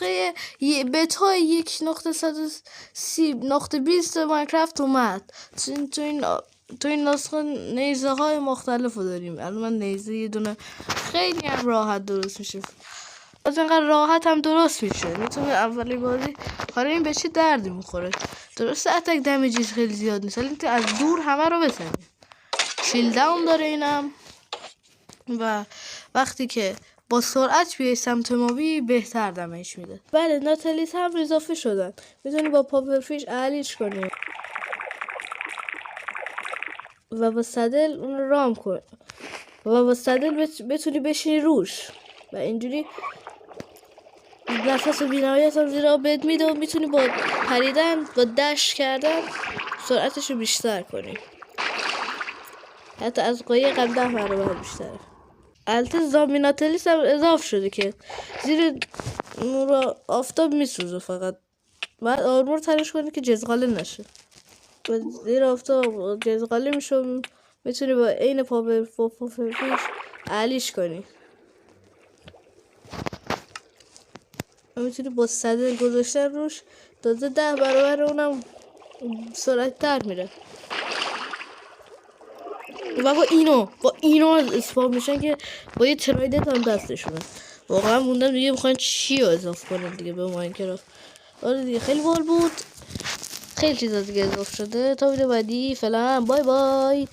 نسخه بتا 1.130.20 ماینکرافت اومد. تو این نسخه نیزه های مختلف رو داریم. الان من نیزه یه دونه خیلی هم راحت درست میشه. از اینقدر راحت هم درست میشه. میتونه اولی بازی حالا این به چه دردی میخوره. درسته اتک دمیجش خیلی زیاد نیست، ولی از دور همه رو بزنی. شیل داون داره اینم و وقتی که با سرعت بیای سمت موبی بهتر دمیج میده. بله ناتالیس هم اضافه شدن. میتونی با پاپرفیش اعلیش کنی و با صدل اون رو رام کن و با صدل بتونی بشینی روش و اینجوری نفس و بینایت هم زیرا بهت میده و میتونی با پریدن با دش کردن سرعتش رو بیشتر کنی. حتی از قایق هم 10 برابر بیشتره. البته زامبی ناتالیس هم اضافه شده که زیر نور آفتاب میسوزه، فقط بعد آرمور تنش کنی که جزغاله نشه. و زیر آفتاب جزغاله میشه، میتونی با عین پاپرفیش علیش کنی و میتونی با صدر گذاشتن روش تازه 10 برابر اونم سرعت تر میره. و با اینا اسپام میشن که با یه ترایدنت هم دستشونه. واقعا موندم دیگه میخوان چی رو اضافه کنن دیگه به ماینکرافت. آره دیگه خیلی بال بود، خیلی چیزا دیگه اضافه شده. تا ویدیو بعدی فعلا بای بای.